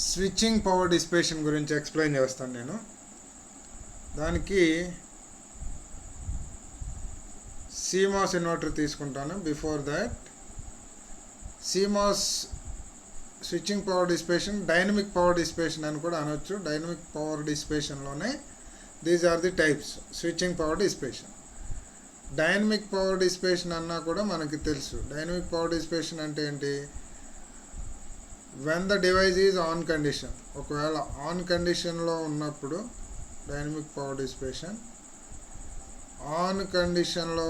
Switching power dissipation గురించి explain చేస్తాను నేను. దానికి CMOS ఇన్వర్టర్ తీసుకుంటాను. Before that CMOS switching power dissipation dynamic power dissipation అని కూడా అనొచ్చు. డైనమిక్ పవర్ డిసిపేషన్లోనే these are the types switching power dissipation. Dynamic power dissipation అన్నా కూడా మనకి తెలుసు. డైనమిక్ పవర్ డిసిపేషన్ అంటే ఏంటి? When the device is on condition, ఒకవేళ ఆన్ కండిషన్లో ఉన్నప్పుడు డైనమిక్ పవర్ డిసిపేషన్, ఆన్ కండిషన్లో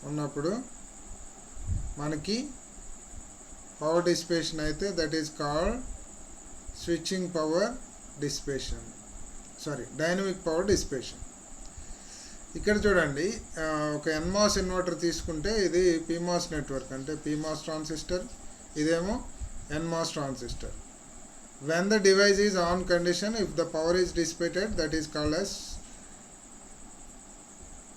ఉన్నప్పుడు మనకి పవర్ డిసిపేషన్ అయితే that is called switching power dissipation, dynamic power dissipation. ఇక్కడ చూడండి, ఒక NMOS ఇన్వర్టర్ తీసుకుంటే ఇది PMOS నెట్వర్క్ అంటే PMOS ట్రాన్సిస్టర్, ఇదేమో NMOS transistor. When the device is on condition, if the power is dissipated, that is called as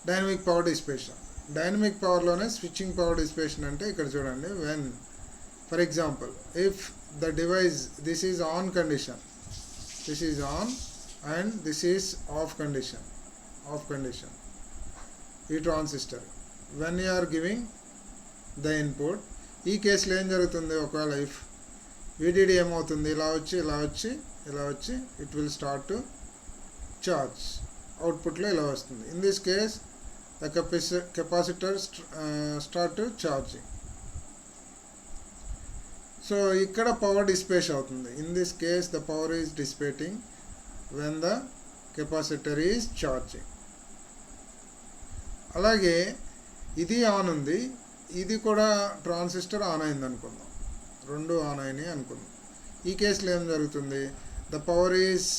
dynamic power dissipation. Dynamic పవర్లోనే switching power dissipation అంటే ఇక్కడ చూడండి, when for example if the device this is on condition, this is on and this is off condition, ఈ transistor when you are giving the input, ఈ కేసులో ఏం జరుగుతుంది? ఒకవేళ ఇఫ్ VDD ఏమవుతుంది? ఇలా వచ్చి it will start to charge, అవుట్పుట్లో ఇలా వస్తుంది. In this case the capacitor start to charging. So ఇక్కడ పవర్ డిసిపేట్ అవుతుంది. In this case the power is dissipating when the capacitor is charging. అలాగే ఇది ఆన్ ఉంది, ఇది కూడా ట్రాన్సిస్టర్ ఆన్ అయింది అనుకుందాం, రెండు ఆన్ అయినాయి అనుకుందాం. ఈ కేసులో ఏం జరుగుతుంది? The power is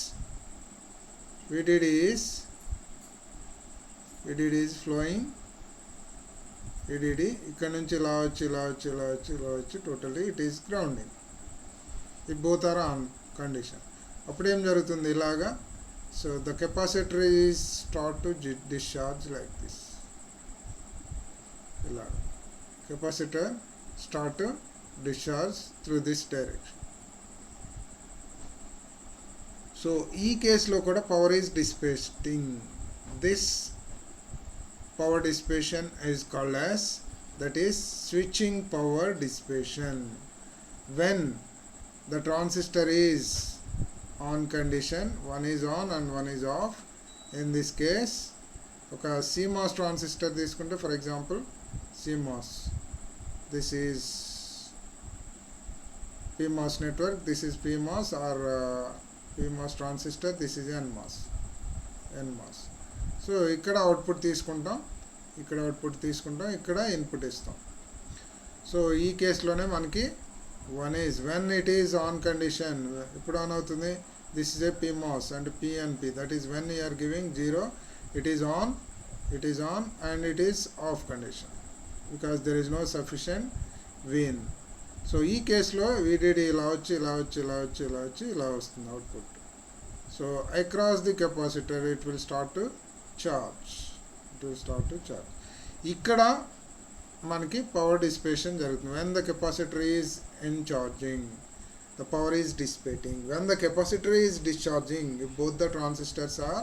VDD is flowing, VDD ఇక్కడ నుంచి ఇలా వచ్చి totally it is grounding. It both are on condition. అప్పుడు ఏం జరుగుతుంది? ఇలాగా. So the capacitor is start to discharge like this. ఇలా capacitor start to discharge through this direction. So ఈ కేసులో కూడా power is dissipating. This power dissipation is called as that is switching power dissipation. When the transistor is on condition, one is on and one is of. In this case ఒక CMOS transistor తీసుకుంటే, for example CMOS, this is PMOS network, this is PMOS or PMOS transistor, this is NMOS. So ఇక్కడ output తీసుకుంటాం, ఇక్కడ input ఇస్తాం. So ఈ కేసులోనే మనకి one is when it is on condition, ఇప్పుడు ఆన్ అవుతుంది. This is a PMOS and PNP, that is when you are giving 0, it is on and it is off condition because there is no sufficient Vin. So ఈ కేసులో VDD ఇలా వచ్చి ఇలా వస్తుంది output. So across the capacitor it will start to charge. ఇక్కడ మనకి power dissipation జరుగుతుంది. When the capacitor is in charging, the power is dissipating. When the capacitor is discharging, if both the transistors are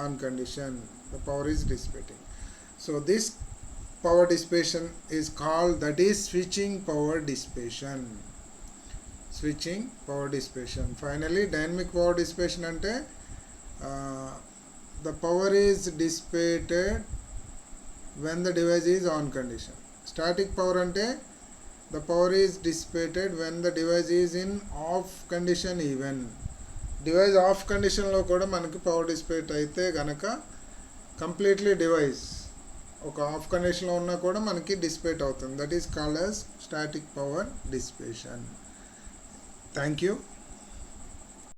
on condition, the power is dissipating. So this power dissipation is called, that is switching power dissipation. Finally dynamic power dissipation ante the power is dissipated when the device is on condition. Static power ante the power is dissipated when the device is in off condition. Even device off condition lo kuda manaki power dissipate aithe ganaka completely device ఒక of కండిషన్లో ఉన్నా కూడా మనకి dissipate అవుతుంది. That is called as static power dissipation. Thank you.